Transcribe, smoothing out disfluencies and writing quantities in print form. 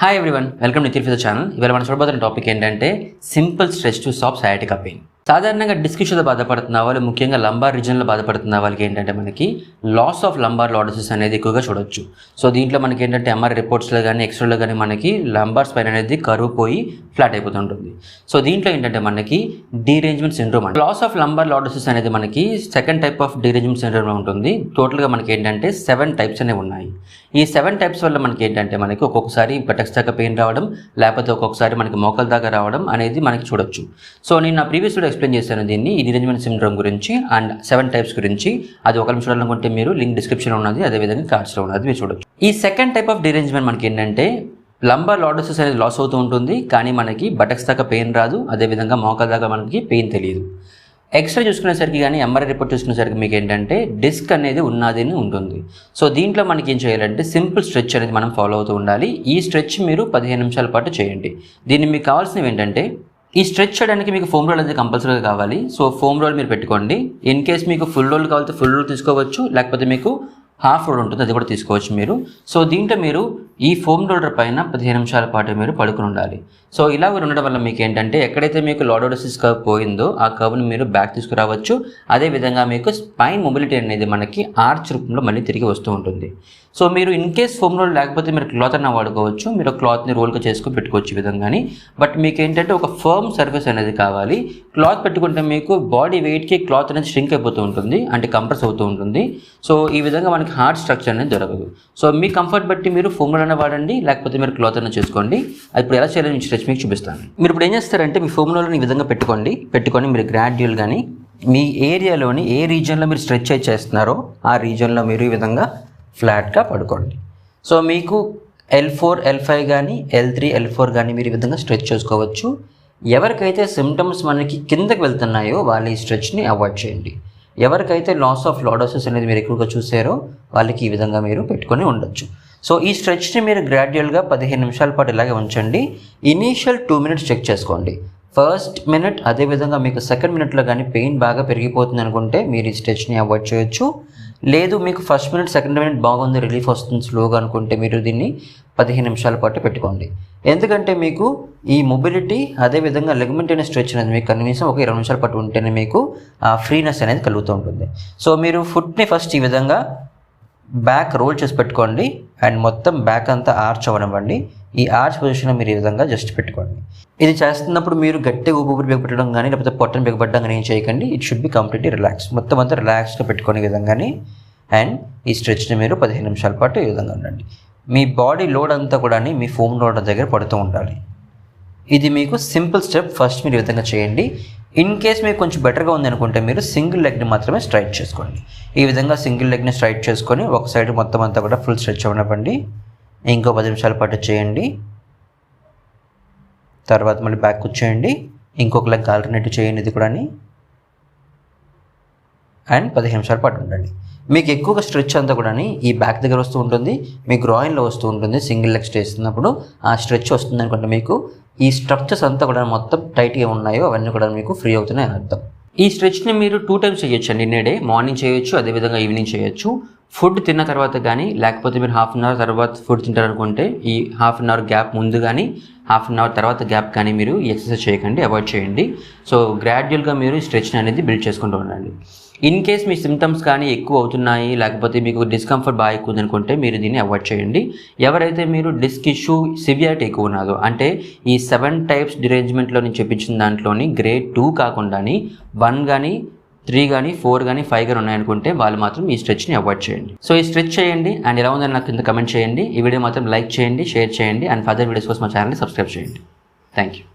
Hi everyone, welcome to physio channel. ఇవాళ మనం చూడబోతున్న topic ఏంటంటే simple stretch to stop sciatica pain. సాధారణంగా disc ఇష్యూతో బాధపడుతున్న వాళ్ళు, ముఖ్యంగా లంబార్ రీజన్లో బాధపడుతున్న వాళ్ళకి ఏంటంటే మనకి లాస్ ఆఫ్ లంబార్ లార్డోసిస్ అనేది ఎక్కువగా చూడొచ్చు. సో దీంట్లో మనకి ఏంటంటే ఎంఆర్ఐ రిపోర్ట్స్లో కానీ ఎక్స్రేలో కానీ మనకి లంబార్ స్పైన్ అనేది కరువు పోయి ఫ్లాట్ అయిపోతుంటుంది. సో దీంట్లో ఏంటంటే మనకి డీరేంజ్మెంట్ సిండ్రోమ్ అంటే లాస్ ఆఫ్ లంబార్ లార్డోసిస్ అనేది మనకి సెకండ్ టైప్ ఆఫ్ డీరేంజ్మెంట్ సిండ్రోమ్ ఉంటుంది. టోటల్గా మనకి ఏంటంటే 7 టైప్స్ అనేవి ఉన్నాయి. ఈ 7 టైప్స్ వల్ల మనకి ఏంటంటే మనకి ఒక్కొక్కసారి బటక్స్ దాకా పెయిన్ రావడం, లేకపోతే ఒక్కొక్కసారి మనకి మోకాల దాకా రావడం అనేది మనకి చూడొచ్చు. సో నేను నా ప్రీవియస్ వీడియో ఎక్స్ప్లెయిన్ చేశాను దీన్ని, ఈ డీరేంజ్మెంట్ సిండ్రోమ్ గురించి అండ్ 7 టైప్స్ గురించి. అది ఒకరిని చూడాలనుకుంటే మీరు లింక్ డిస్క్రిప్షన్లో ఉన్నది, అదేవిధంగా కార్డ్స్లో ఉన్నది, మీరు చూడొచ్చు. ఈ సెకండ్ టైప్ ఆఫ్ డీరేంజ్మెంట్ మనకి ఏంటంటే లంబార్ లార్డోసిస్ అనేది లాస్ అవుతూ ఉంటుంది, కానీ మనకి బటక్స్ దాకా పెయిన్ రాదు, అదేవిధంగా మోకాల దాకా మనకి పెయిన్ తెలియదు. ఎక్స్రే చూసుకునేసరికి కానీ ఎంఆర్ఐ రిపోర్ట్ చూసుకునేసరికి మీకు ఏంటంటే డిస్క్ అనేది ఉన్నది ఉంటుంది. సో దీంట్లో మనకి ఏం చేయాలంటే సింపుల్ స్ట్రెచ్ అనేది మనం ఫాలో అవుతూ ఉండాలి. ఈ స్ట్రెచ్ మీరు 15 నిమిషాల పాటు చేయండి. దీన్ని మీకు కావాల్సినవి ఏంటంటే, ఈ స్ట్రెచ్ చేయడానికి మీకు ఫోమ్ రోల్ అనేది కంపల్సరీగా కావాలి. సో ఫోమ్ రోల్ మీరు పెట్టుకోండి. ఇన్ కేస్ మీకు ఫుల్ రోల్ కావాలంటే ఫుల్ రోల్ తీసుకోవచ్చు, లేకపోతే మీకు హాఫ్ రోల్ ఉంటుంది, అది కూడా తీసుకోవచ్చు మీరు. సో దీంట్లో మీరు ఈ ఫోమ్ రోలర్ పైన 15 నిమిషాల పాటు మీరు పడుకుని ఉండాలి. సో ఇలా ఉండడం వల్ల మీకు ఏంటంటే ఎక్కడైతే మీకు లార్డోసిస్ కర్వ్ పోయిందో ఆ కర్వ్ని మీరు బ్యాక్ తీసుకురావచ్చు. అదేవిధంగా మీకు స్పైన్ మొబిలిటీ అనేది మనకి ఆర్చ్ రూపంలో మళ్ళీ తిరిగి వస్తూ ఉంటుంది. సో మీరు ఇన్ కేస్ ఫోమ్ రోల్ లేకపోతే మీరు క్లాత్ అన్న వాడుకోవచ్చు, మీరు క్లాత్ని రోల్గా చేసుకుని పెట్టుకోవచ్చు ఈ విధంగాని. బట్ మీకు ఏంటంటే ఒక ఫర్మ్ సర్ఫేస్ అనేది కావాలి. క్లాత్ పెట్టుకుంటే మీకు బాడీ వెయిట్కి క్లాత్ అనేది ష్రింక్ అయిపోతూ ఉంటుంది, అంటే కంప్రెస్ అవుతూ ఉంటుంది. సో ఈ విధంగా మనకి హార్డ్ స్ట్రక్చర్ అనేది దొరకదు. సో మీ కంఫర్ట్ బట్టి మీరు ఫోమ్ రోల్ అయినా వాడండి, లేకపోతే మీరు క్లాత్ అయినా చేసుకోండి. ఇప్పుడు ఎలా చేయాలని నేను స్ట్రెచ్ మీకు చూపిస్తాను. మీరు ఇప్పుడు ఏం చేస్తారంటే మీ ఫోమ్ రోల్ని ఈ విధంగా పెట్టుకొని మీరు గ్రాడ్యువల్ కానీ మీ ఏరియాలోని ఏ రీజియన్లో మీరు స్ట్రెచ్ చేస్తున్నారో ఆ రీజియన్లో మీరు ఈ విధంగా ఫ్లాట్గా పడుకోండి. సో మీకు L4, L5 కానీ L3, L4 కానీ మీరు ఈ విధంగా స్ట్రెచ్ చేసుకోవచ్చు. ఎవరికైతే సిమ్టమ్స్ మనకి కిందకి వెళ్తున్నాయో వాళ్ళు ఈ స్ట్రెచ్ని అవాయిడ్ చేయండి. ఎవరికైతే లాస్ ఆఫ్ లార్డోసిస్ అనేది మీరు ఎక్కువగా చూసారో వాళ్ళకి ఈ విధంగా మీరు పెట్టుకొని ఉండొచ్చు. సో ఈ స్ట్రెచ్ని మీరు గ్రాడ్యువల్గా 15 నిమిషాల పాటు ఇలాగే ఉంచండి. ఇనీషియల్ 2 మినిట్స్ చెక్ చేసుకోండి. ఫస్ట్ మినిట్, అదేవిధంగా మీకు సెకండ్ మినిట్లో కానీ పెయిన్ బాగా పెరిగిపోతుంది అనుకుంటే మీరు ఈ స్ట్రెచ్ని అవాయిడ్ చేయొచ్చు. లేదు మీకు ఫస్ట్ మినిట్, సెకండ్ మినిట్ బాగుంది, రిలీఫ్ వస్తుంది స్లోగా అనుకుంటే మీరు దీన్ని 15 నిమిషాల పాటు పెట్టుకోండి. ఎందుకంటే మీకు ఈ మొబిలిటీ అదేవిధంగా లెగ్మెంట్ అనే స్ట్రెచ్ అనేది మీకు కనీసం ఒక 20 నిమిషాల పాటు ఉంటేనే మీకు ఆ ఫ్రీనెస్ అనేది కలుగుతూ ఉంటుంది. సో మీరు ఫుట్ని ఫస్ట్ ఈ విధంగా బ్యాక్ రోల్ చేసి పెట్టుకోండి అండ్ మొత్తం బ్యాక్ అంతా ఆర్చ్ అవ్వనివ్వండి. ఈ ఆర్చ్ పొజిషన్లో మీరు ఈ విధంగా జస్ట్ పెట్టుకోండి. ఇది చేస్తున్నప్పుడు మీరు గట్టిగా ఊపిరి బిగపట్టడం కానీ లేకపోతే పొట్టను బిగపట్టడం కానీ ఏం చేయకండి. It should be completely relax. మొత్తం అంతా రిలాక్స్గా పెట్టుకునే విధంగానే అండ్ ఈ స్ట్రెచ్ని మీరు 15 నిమిషాల పాటు ఈ విధంగా ఉండండి. మీ బాడీ లోడ్ అంతా కూడా మీ ఫోమ్ రోలర్ దగ్గర పడుతూ ఉండాలి. ఇది మీకు సింపుల్ స్టెప్. ఫస్ట్ మీరు ఈ విధంగా చేయండి. ఇన్ కేస్ మీకు కొంచెం బెటర్గా ఉంది అనుకుంటే మీరు సింగిల్ లెగ్ని మాత్రమే స్ట్రైట్ చేసుకోండి. ఈ విధంగా సింగిల్ లెగ్ని స్ట్రైట్ చేసుకొని ఒక సైడ్ మొత్తం అంతా కూడా ఫుల్ స్ట్రెచ్ అవ్వనివ్వండి. ఇంకో 10 నిమిషాల పాటు చేయండి. తర్వాత మళ్ళీ బ్యాక్ కూర్చోండి. ఇంకొక లెగ్ ఆల్టర్నేటివ్ చేయండి, ఇది కూడా అండ్ 15 నిమిషాల పాటు ఉండండి. మీకు ఎక్కువగా స్ట్రెచ్ అంతా కూడా ఈ బ్యాక్ దగ్గర వస్తూ ఉంటుంది, మీ గ్రాయిన్లో వస్తూ ఉంటుంది. సింగిల్ లెగ్ చేస్తున్నప్పుడు ఆ స్ట్రెచ్ వస్తుంది అనుకుంటే మీకు ఈ స్ట్రక్చర్స్ అంతా కూడా మొత్తం టైట్గా ఉన్నాయో అవన్నీ కూడా మీకు ఫ్రీ అవుతున్నాయి అర్థం. ఈ స్ట్రెచ్ని మీరు 2 టైమ్స్ చేయొచ్చు అండి. డే మార్నింగ్ చేయొచ్చు, అదేవిధంగా ఈవినింగ్ చేయొచ్చు. ఫుడ్ తిన్న తర్వాత కానీ లేకపోతే మీరు హాఫ్ అన్ అవర్ తర్వాత ఫుడ్ తింటారనుకుంటే ఈ హాఫ్ అన్ అవర్ గ్యాప్ ముందు కానీ హాఫ్ అన్ అవర్ తర్వాత గ్యాప్ కానీ మీరు ఈ ఎక్సర్సైజ్ చేయకండి, అవాయిడ్ చేయండి. సో గ్రాడ్యువల్గా మీరు ఈ స్ట్రెచ్ని అనేది బిల్డ్ చేసుకుంటూ ఉండండి. ఇన్ కేస్ మీ సిమ్టమ్స్ కానీ ఎక్కువ అవుతున్నాయి, లేకపోతే మీకు డిస్కంఫర్ట్ బాగా ఎక్కువ ఉంది అనుకుంటే మీరు దీన్ని అవాయిడ్ చేయండి. ఎవరైతే మీరు డిస్క్ ఇష్యూ సివియారిటీ ఎక్కువ ఉన్నదో, అంటే ఈ 7 టైప్స్ డిరేంజ్మెంట్లో నేను చెప్పించిన దాంట్లోని గ్రేడ్ 2 కాకుండా 1 కానీ 3 కానీ 4 కానీ 5 కానీ ఉన్నాయనుకుంటే వాళ్ళు మాత్రం ఈ స్ట్రెచ్ని అవాయిడ్ చేయండి. సో ఈ స్ట్రెచ్ చేయండి అండ్ ఎలా ఉందని నాకు కింద కమెంట్ చేయండి. ఈ వీడియో మాత్రం లైక్ చేయండి, షేర్ చేయండి అండ్ ఫర్దర్ వీడియోస్ కోసం మా ఛానల్ని సబ్స్క్రైబ్ చేయండి. Thank you.